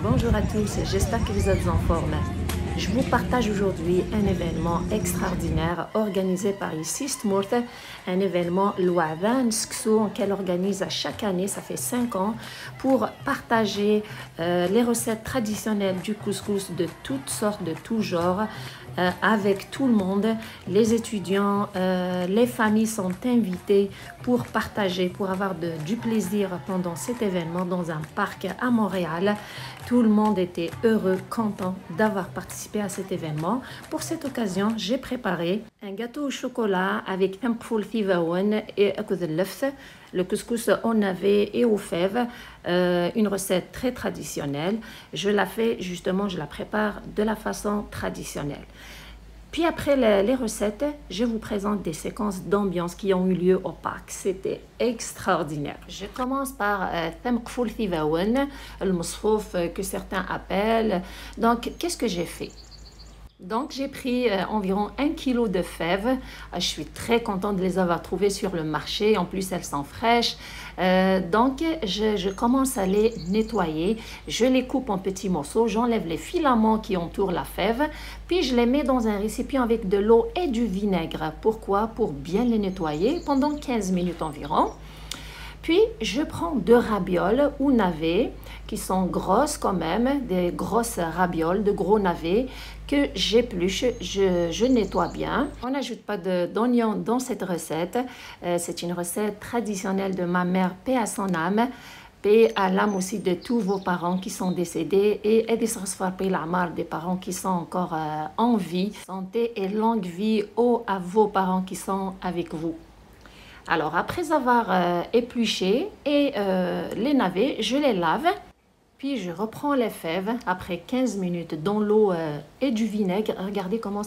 Bonjour à tous, j'espère que vous êtes en forme. Je vous partage aujourd'hui un événement extraordinaire organisé par ici Stmourte, un événement l'Ouadan Skso qu'elle organise chaque année, ça fait 5 ans, pour partager les recettes traditionnelles du couscous de toutes sortes, de tout genre, avec tout le monde. Les étudiants, les familles sont invitées pour partager, pour avoir du plaisir pendant cet événement dans un parc à Montréal. Tout le monde était heureux, content d'avoir participé à cet événement. Pour cette occasion, j'ai préparé un gâteau au chocolat avec tempfoul thivaouen et le couscous au navet et aux fèves, une recette très traditionnelle. Je la fais justement, je la prépare de la façon traditionnelle. Puis après les recettes, je vous présente des séquences d'ambiance qui ont eu lieu au parc. C'était extraordinaire. Je commence par Temkfoul Thivaouen, le mousfouf que certains appellent. Donc, qu'est-ce que j'ai fait? Donc, j'ai pris environ 1 kg de fèves. Je suis très contente de les avoir trouvées sur le marché. En plus, elles sont fraîches. Donc, je commence à les nettoyer. Je les coupe en petits morceaux. J'enlève les filaments qui entourent la fève. Puis, je les mets dans un récipient avec de l'eau et du vinaigre. Pourquoi? Pour bien les nettoyer pendant 15 minutes environ. Puis, je prends 2 ravioles ou navets qui sont grosses quand même, des grosses ravioles, de gros navets que j'épluche, je nettoie bien. On n'ajoute pas d'oignons dans cette recette. C'est une recette traditionnelle de ma mère, paix à son âme. Paix à l'âme aussi de tous vos parents qui sont décédés et des parents qui sont encore en vie. Santé et longue vie à vos parents qui sont avec vous. Alors, après avoir épluché et les navets, je les lave. Puis, je reprends les fèves après 15 minutes dans l'eau et du vinaigre. Regardez comment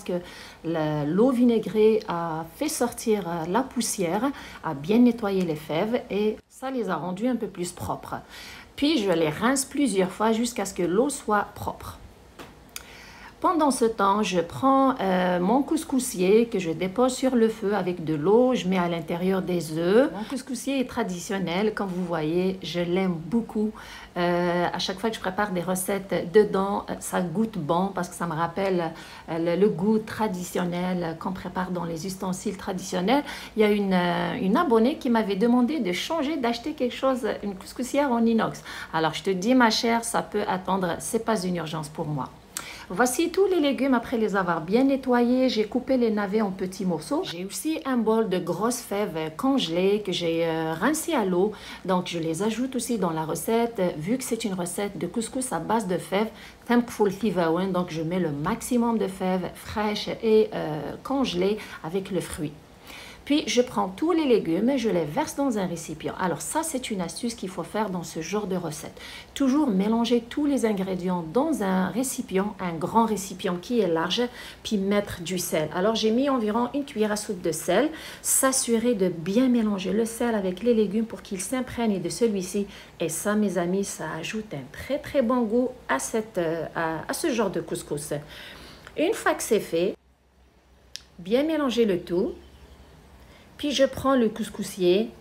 l'eau vinaigrée a fait sortir la poussière, a bien nettoyé les fèves et ça les a rendues un peu plus propres. Puis, je les rince plusieurs fois jusqu'à ce que l'eau soit propre. Pendant ce temps, je prends mon couscoussier que je dépose sur le feu avec de l'eau. Je mets à l'intérieur des œufs. Mon couscoussier est traditionnel. Comme vous voyez, je l'aime beaucoup. À chaque fois que je prépare des recettes dedans, ça goûte bon parce que ça me rappelle le goût traditionnel qu'on prépare dans les ustensiles traditionnels. Il y a une abonnée qui m'avait demandé de changer, d'acheter quelque chose, une couscoussière en inox. Alors, je te dis, ma chère, ça peut attendre. C'est pas une urgence pour moi. Voici tous les légumes après les avoir bien nettoyés. J'ai coupé les navets en petits morceaux. J'ai aussi un bol de grosses fèves congelées que j'ai rincées à l'eau. Donc, je les ajoute aussi dans la recette. Vu que c'est une recette de couscous à base de fèves, donc je mets le maximum de fèves fraîches et congelées avec le fruit. Puis, je prends tous les légumes et je les verse dans un récipient. Alors ça, c'est une astuce qu'il faut faire dans ce genre de recette. Toujours mélanger tous les ingrédients dans un récipient, un grand récipient qui est large, puis mettre du sel. Alors, j'ai mis environ 1 cuillère à soupe de sel. S'assurer de bien mélanger le sel avec les légumes pour qu'ils s'imprègnent de celui-ci. Et ça, mes amis, ça ajoute un très, très bon goût à ce genre de couscous. Une fois que c'est fait, bien mélanger le tout. Puis je prends le couscoussier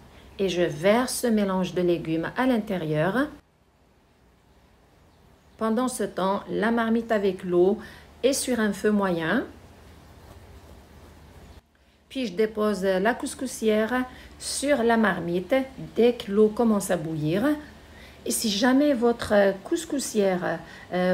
et je verse ce mélange de légumes à l'intérieur. Pendant ce temps, la marmite avec l'eau est sur un feu moyen. Puis je dépose la couscoussière sur la marmite dès que l'eau commence à bouillir. Et si jamais votre couscoussière,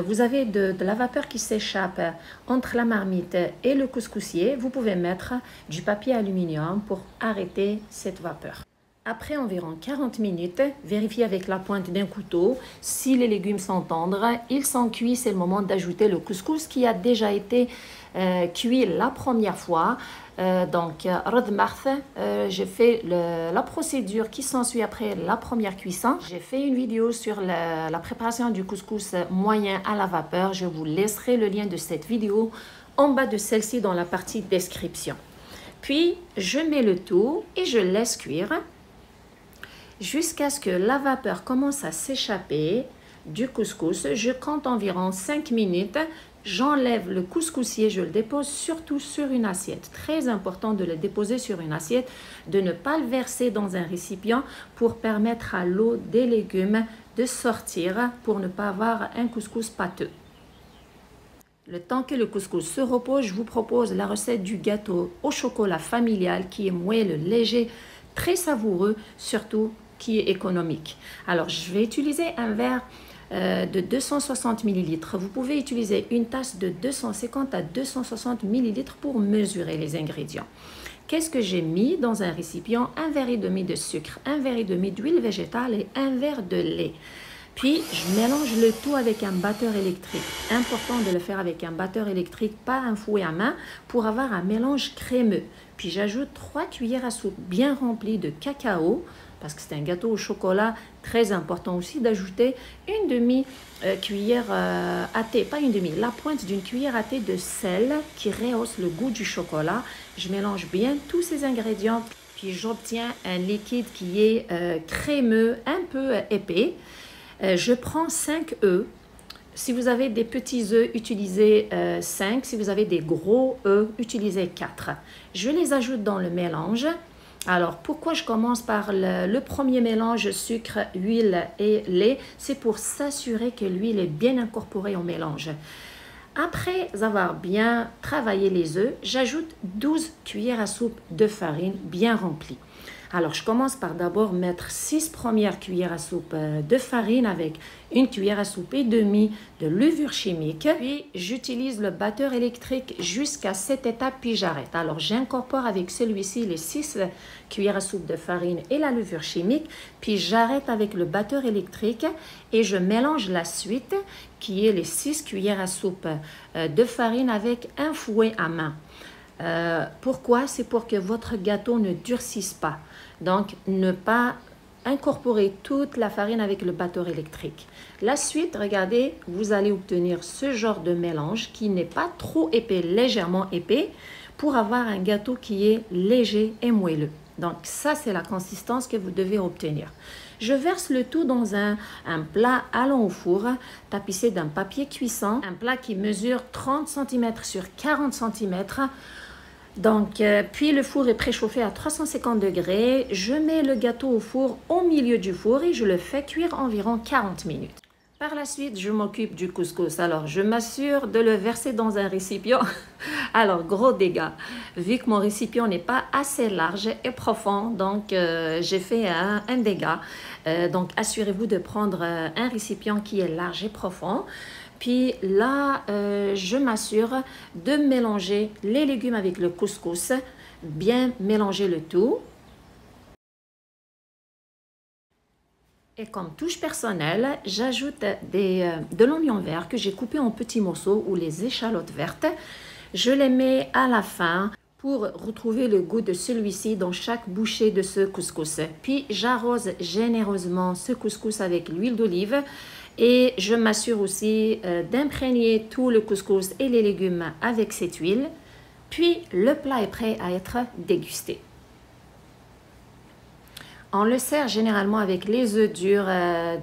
vous avez de la vapeur qui s'échappe entre la marmite et le couscoussier, vous pouvez mettre du papier aluminium pour arrêter cette vapeur. Après environ 40 minutes, vérifiez avec la pointe d'un couteau si les légumes sont tendres. Ils sont cuits, c'est le moment d'ajouter le couscous qui a déjà été cuit la première fois. Donc, j'ai fait la procédure qui s'ensuit après la première cuisson. J'ai fait une vidéo sur la préparation du couscous moyen à la vapeur. Je vous laisserai le lien de cette vidéo en bas de celle-ci dans la partie description. Puis, je mets le tout et je laisse cuire jusqu'à ce que la vapeur commence à s'échapper du couscous. Je compte environ 5 minutes. J'enlève le couscoussier, je le dépose surtout sur une assiette. Très important de le déposer sur une assiette, de ne pas le verser dans un récipient pour permettre à l'eau des légumes de sortir pour ne pas avoir un couscous pâteux. Le temps que le couscous se repose, je vous propose la recette du gâteau au chocolat familial qui est moelleux, léger, très savoureux, surtout qui est économique. Alors, je vais utiliser un verre de 260 ml. Vous pouvez utiliser une tasse de 250 à 260 ml pour mesurer les ingrédients. Qu'est-ce que j'ai mis dans un récipient? Un verre et demi de sucre, un verre et demi d'huile végétale et un verre de lait. Puis, je mélange le tout avec un batteur électrique. Important de le faire avec un batteur électrique, pas un fouet à main, pour avoir un mélange crémeux. Puis, j'ajoute 3 cuillères à soupe bien remplies de cacao, parce que c'est un gâteau au chocolat, très important aussi d'ajouter une demi-cuillère à thé, pas une demi, la pointe d'une cuillère à thé de sel qui rehausse le goût du chocolat. Je mélange bien tous ces ingrédients, puis j'obtiens un liquide qui est crémeux, un peu épais. Je prends 5 œufs. Si vous avez des petits œufs, utilisez 5. Si vous avez des gros œufs, utilisez 4. Je les ajoute dans le mélange. Alors, pourquoi je commence par le premier mélange sucre, huile et lait? C'est pour s'assurer que l'huile est bien incorporée au mélange. Après avoir bien travaillé les œufs, j'ajoute 12 cuillères à soupe de farine bien remplie. Alors, je commence par d'abord mettre 6 premières cuillères à soupe de farine avec une cuillère à soupe et demie de levure chimique. Puis, j'utilise le batteur électrique jusqu'à cette étape, puis j'arrête. Alors, j'incorpore avec celui-ci les 6 cuillères à soupe de farine et la levure chimique. Puis, j'arrête avec le batteur électrique et je mélange la suite qui est les 6 cuillères à soupe de farine avec un fouet à main. Pourquoi? C'est pour que votre gâteau ne durcisse pas. Donc, ne pas incorporer toute la farine avec le batteur électrique. La suite, regardez, vous allez obtenir ce genre de mélange qui n'est pas trop épais, légèrement épais, pour avoir un gâteau qui est léger et moelleux. Donc, ça, c'est la consistance que vous devez obtenir. Je verse le tout dans un plat allant au four, tapissé d'un papier cuisson, un plat qui mesure 30 cm sur 40 cm. Donc, puis le four est préchauffé à 350 degrés. Je mets le gâteau au four au milieu du four et je le fais cuire environ 40 minutes. Par la suite, je m'occupe du couscous. Alors, je m'assure de le verser dans un récipient. Alors, gros dégâts. Vu que mon récipient n'est pas assez large et profond, donc j'ai fait un dégât. Donc, assurez-vous de prendre un récipient qui est large et profond. Puis là, je m'assure de mélanger les légumes avec le couscous, bien mélanger le tout. Et comme touche personnelle, j'ajoute de l'oignon vert que j'ai coupé en petits morceaux ou les échalotes vertes. Je les mets à la fin pour retrouver le goût de celui-ci dans chaque bouchée de ce couscous. Puis j'arrose généreusement ce couscous avec l'huile d'olive. Et je m'assure aussi d'imprégner tout le couscous et les légumes avec cette huile. Puis, le plat est prêt à être dégusté. On le sert généralement avec les œufs durs,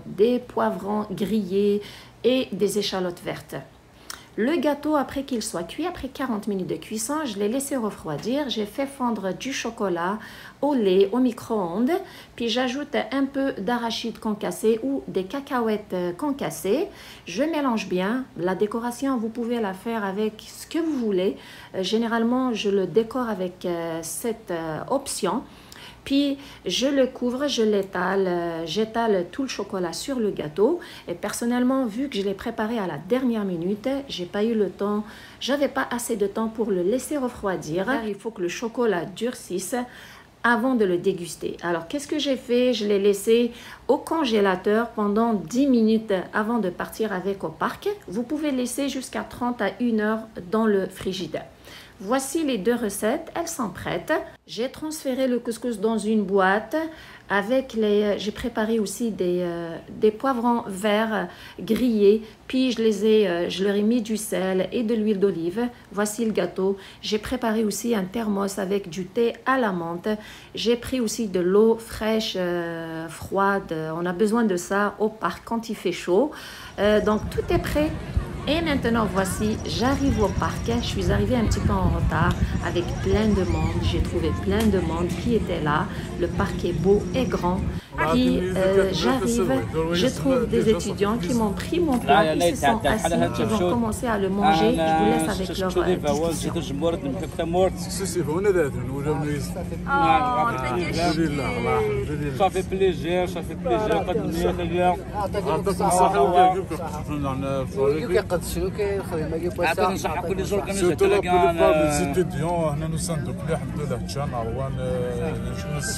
des poivrons grillés et des échalotes vertes. Le gâteau, après qu'il soit cuit, après 40 minutes de cuisson, je l'ai laissé refroidir. J'ai fait fondre du chocolat au lait au micro-ondes. Puis j'ajoute un peu d'arachide concassé ou des cacahuètes concassées. Je mélange bien. La décoration, vous pouvez la faire avec ce que vous voulez. Généralement, je le décore avec cette option. Puis, je le couvre, je l'étale, j'étale tout le chocolat sur le gâteau. Et personnellement, vu que je l'ai préparé à la dernière minute, j'ai pas eu le temps, j'avais pas assez de temps pour le laisser refroidir. Il faut que le chocolat durcisse avant de le déguster. Alors, qu'est-ce que j'ai fait? Je l'ai laissé au congélateur pendant 10 minutes avant de partir avec au parc. Vous pouvez laisser jusqu'à 30 à 1 heure dans le frigidaire. Voici les deux recettes, elles sont prêtes. J'ai transféré le couscous dans une boîte avec j'ai préparé aussi des poivrons verts grillés. Puis je leur ai mis du sel et de l'huile d'olive. Voici le gâteau. J'ai préparé aussi un thermos avec du thé à la menthe. J'ai pris aussi de l'eau fraîche, froide. On a besoin de ça au parc quand il fait chaud. Donc tout est prêt. Et maintenant, voici, j'arrive au parc. Je suis arrivée un petit peu en retard avec plein de monde. J'ai trouvé plein de monde qui était là. Le parc est beau et grand. Puis j'arrive, je trouve des étudiants qui m'ont pris mon plat, qui se sont assis, qui vont commencer à le manger. Je vous laisse avec leur discussion. صافي بليزير صافي بليزير قدمني اليوم يعطيكم الصحة ويعطيكم كيقدسوا كيخدم عطينا نصح كل زور سيرتو لا بلوبار لي زيتيديون هنا نساندو مليح الحمد لله حتى مروان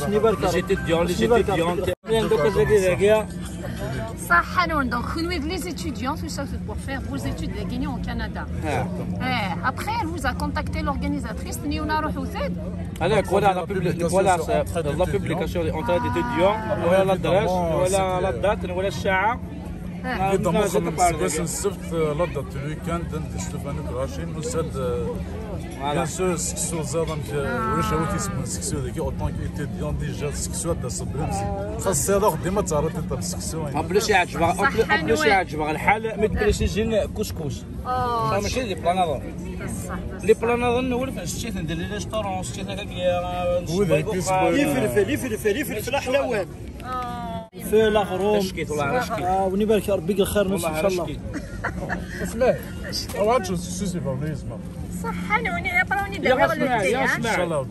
لي زيتيديون Ça, Hanoun, donc, les étudiants, tout ça, c'est pour faire vos études de Guinée au Canada. Après, elle vous a contacté l'organisatrice, Niona Rohouthad. هذاك ولا لا بوبليكاسيون اونتري ديتيديون ولا الادريس ولا لا دات ولا الساعه باش السبت لا دات الويكاند نشوف انا كراشين نسد بيان سور سكسو زادن واش هو كيسمى السكسو ذاك اوطون كي ايتيديون ديجا السكسو هذا صبرمسي خاص هذا ديما تعرض انت بالسكسو بلاش يعجبها الحال ما تبلاش يجي كسكس ماشي لي بلاناضون لي بلاناضون نولف شتيت ندير لي ريستورون شتيت هكاك يفلفل احلوان في الاخرون ونبارك ربي الخير ان شاء الله فلاح واحد شو سي فاميزما صح نوني عطوني دابا ان شاء الله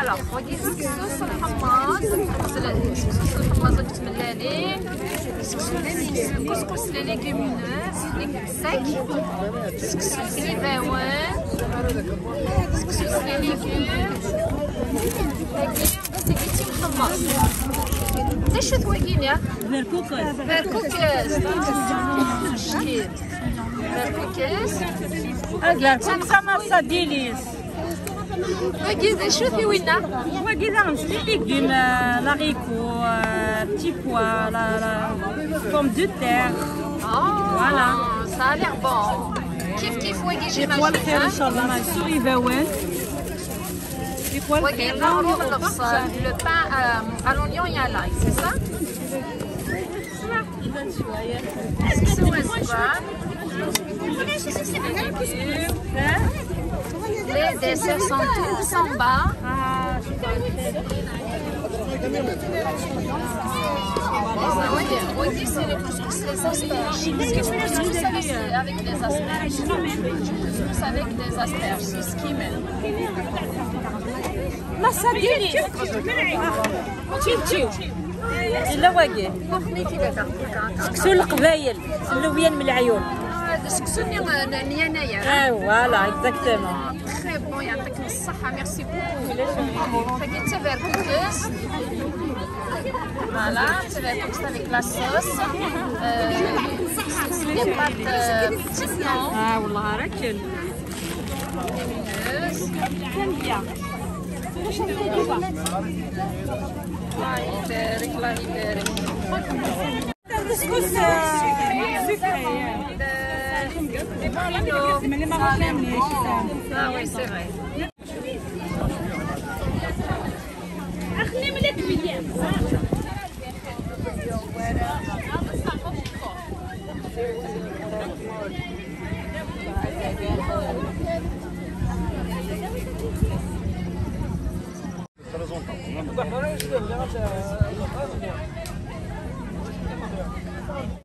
Alors, regardez ce sauce الحمص، الصوص الحمص الملالي، couscous les légumineuses, légumes secs, couscous les baouins, couscous les légumes. C'est كيتي محمص. ده شو تواقين يا؟ بركوكس. شكير. بركوكس. خمسة ديليس. وكذا شو في وينا؟ وكذا نشري ليغوم لاريكو بتي بوا لا بوم دو تير فوالا سا ليغ بون كيف وكي جيماجين الخير ان شاء الله سوري باوان وكي نعرف البصل لو بان à l'oignon et à l'ail c'est ça؟ Les desserts sont tous en bas. Oui, c'est le couscous les asperges. Couscous avec des asperges. Couscous avec des asperges. C'est ce qui met. ما صدقني تشيو الا واقي سكسو القبايل اللوبيان من العيون سكسو نيانايا فوالا اكزاكتومون تري بون يعطيكم الصحة ميرسي بوكو فكي تباركوكس فوالا تباركوكس avec la sauce les pâtes petites والله راكل كان بيان الله يبارك الله يبارك كسكس سكري Ah oui, c'est vrai.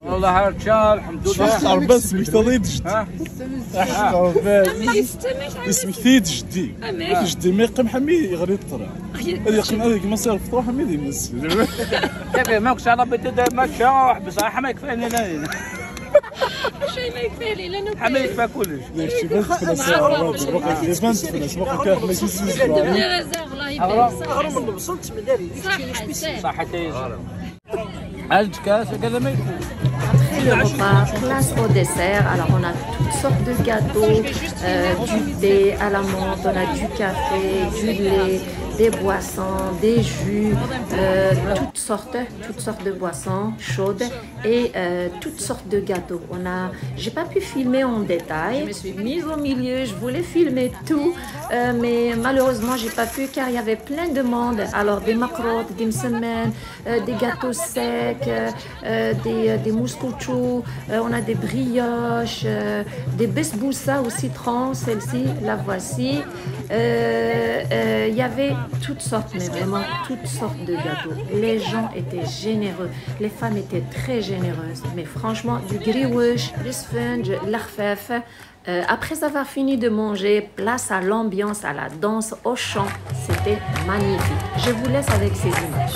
والله هرشا الحمد لله عربان سميك تضيد جدي اسمك ثيد جدي جدي ما يقيم حمي يغري الطرح هذه يقيم هذيك ما صار في طرح حمي يمس كيف ماكش على بيت ماشي بصراحه ما يكفيني لا شيء ما يكفي لي لانه حمي يكفى كلش شتي بنت في الاسواق باقي يبان في الاسواق كاع ما يسوس الله يبارك اغرب من وصلت من داري صحتي عندك كاس كذا ما يكفي Le repas, place au dessert. Alors on a toutes sortes de gâteaux, du thé à la menthe, on a du café, du lait, des boissons, des jus, toutes sortes de boissons chaudes et toutes sortes de gâteaux. J'ai pas pu filmer en détail. Je me suis mise au milieu, je voulais filmer tout, mais malheureusement j'ai pas pu car il y avait plein de monde. Alors des macrottes, des msemen, des gâteaux secs, des mouscouchous, on a des brioches, des besboussa au citron. Celle-ci, la voici. Il y avait toutes sortes, mais vraiment toutes sortes de gâteaux. Les gens étaient généreux, les femmes étaient très généreuses. Mais franchement, du griouche, du sponge, l'arfef. Après avoir fini de manger, place à l'ambiance, à la danse, au chant. C'était magnifique. Je vous laisse avec ces images.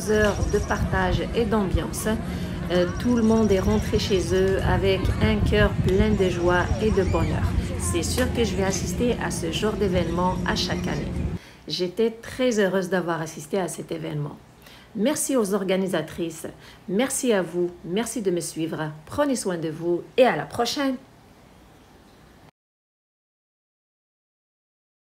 Heures de partage et d'ambiance. Tout le monde est rentré chez eux avec un cœur plein de joie et de bonheur. C'est sûr que je vais assister à ce genre d'événement à chaque année. J'étais très heureuse d'avoir assisté à cet événement. Merci aux organisatrices, merci à vous, merci de me suivre. Prenez soin de vous et à la prochaine.